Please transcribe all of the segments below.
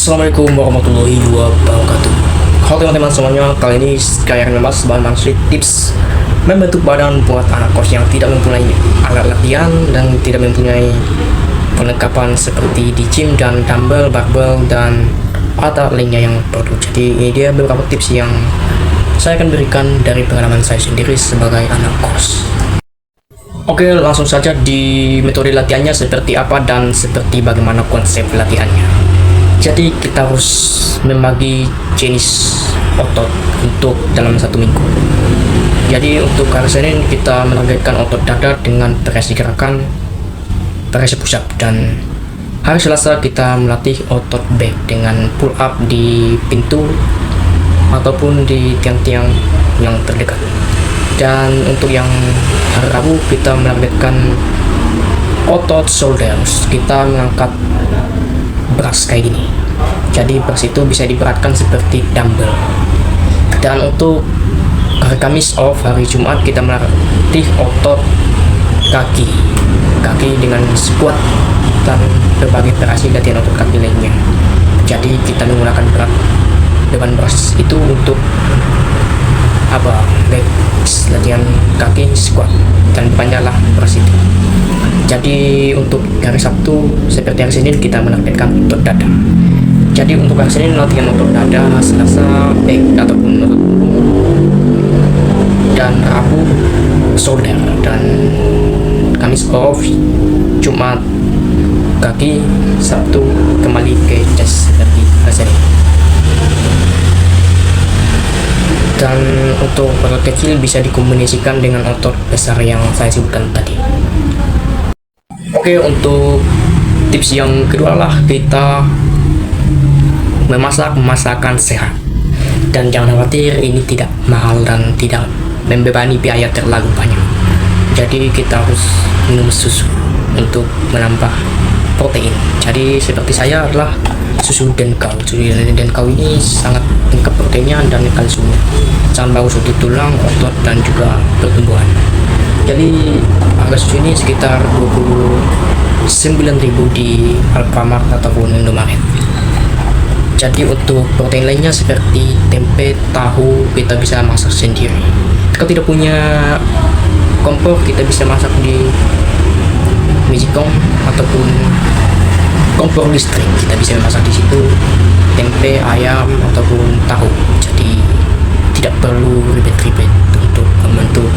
Assalamualaikum warahmatullahi wabarakatuh. Halo teman-teman semuanya, kali ini saya akan membahas bahan tips membentuk badan buat anak kos yang tidak mempunyai alat latihan dan tidak mempunyai perlengkapan seperti di gym dan dumbbell, barbell dan alat lainnya yang perlu. Jadi ini dia beberapa tips yang saya akan berikan dari pengalaman saya sendiri sebagai anak kos. Oke, langsung saja di metode latihannya seperti apa dan seperti bagaimana konsep latihannya. Jadi kita harus membagi jenis otot untuk dalam satu minggu. Jadi untuk hari Senin kita menargetkan otot dada dengan variasi gerakan variasi push up, dan hari Selasa kita melatih otot back dengan pull up di pintu ataupun di tiang-tiang yang terdekat. Dan untuk yang hari Rabu kita menargetkan otot shoulders, kita mengangkat beras kayak gini. Jadi beras itu bisa diberatkan seperti dumbbell. Dan untuk hari Kamis off, hari Jumat kita melatih otot kaki dengan squat dan berbagai variasi latihan otot kaki lainnya. Jadi kita menggunakan beban beras itu untuk latihan kaki squat dan panjanglah beras itu. Jadi untuk hari Sabtu seperti hari Senin kita menargetkan otot dada. Jadi untuk hari Senin latihan otot dada, Selasa back ataupun otot punggung, dan Rabu shoulder, dan Kamis off, Jumat kaki, Sabtu kembali ke chest seperti hari Senin. Dan untuk otot kecil bisa dikombinasikan dengan otot besar yang saya sebutkan tadi. Oke, untuk tips yang kedua lah kita memasak masakan sehat. Dan jangan khawatir, ini tidak mahal dan tidak membebani biaya terlalu banyak. Jadi kita harus minum susu untuk menambah protein. Jadi seperti saya adalah susu denkau. Susu denkau ini sangat lengkap proteinnya dan kalsiumnya, sangat bagus untuk tulang, otot dan juga pertumbuhan. Jadi harga susu ini sekitar 29.000 di Alfamart ataupun Indomaret. Jadi untuk protein lainnya seperti tempe, tahu kita bisa masak sendiri. Kalau tidak punya kompor, kita bisa masak di magicom ataupun kompor listrik. Kita bisa masak di situ tempe, ayam ataupun tahu. Jadi tidak perlu ribet-ribet untuk membentuk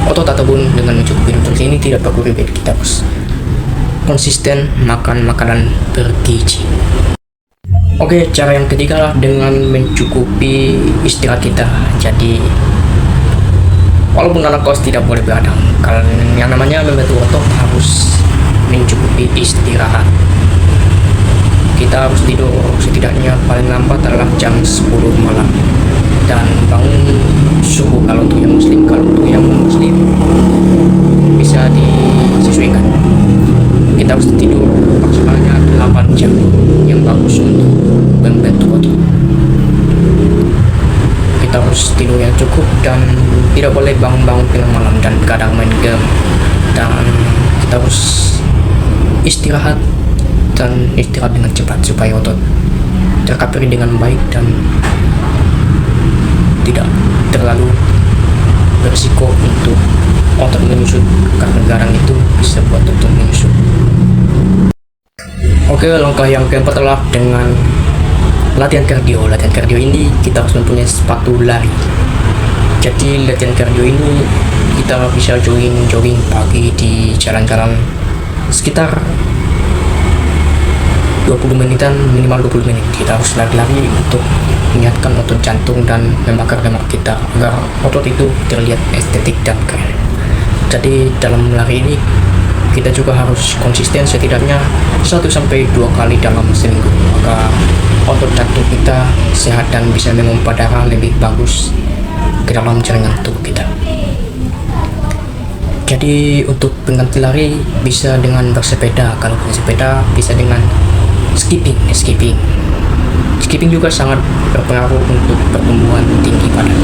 otot ataupun dengan mencukupi nutrisi ini, tidak perlu ribet. Kita harus konsisten makan makanan bergizi. Oke, cara yang ketiga lah dengan mencukupi istirahat kita. Jadi walaupun anak kos tidak boleh begadang, kalau yang namanya membentuk otot harus mencukupi istirahat. Kita harus tidur setidaknya paling lambat adalah jam 10 malam dan bangun subuh kalau untuk yang muslim. Kalau untuk yang muslim bisa disesuaikan. Kita harus tidur maksimalnya 8 jam yang bagus untuk membentuk otot. Kita harus tidur yang cukup dan tidak boleh bangun-bangun tengah malam dan kadang main game. Dan kita harus istirahat dengan cepat supaya otot terkapir dengan baik dan tidak terlalu berisiko untuk otot menyusut, karena garang itu bisa buat otot menyusut. Oke, langkah yang keempat adalah dengan latihan kardio. Latihan kardio ini kita harus mempunyai sepatu lari. Jadi latihan kardio ini kita bisa jogging pagi di jalan-jalan sekitar 20 menitan, minimal 20 menit. Kita harus lari-lari untuk mengingatkan otot jantung dan membakar lemak kita agar otot itu terlihat estetik dan keren. Jadi dalam lari ini kita juga harus konsisten setidaknya 1-2 kali dalam seminggu agar otot jantung kita sehat dan bisa memompa darah lebih bagus ke dalam jaringan tubuh kita. Jadi untuk pengganti lari bisa dengan bersepeda. Kalau bersepeda bisa dengan skipping juga sangat berpengaruh untuk pertumbuhan tinggi badan.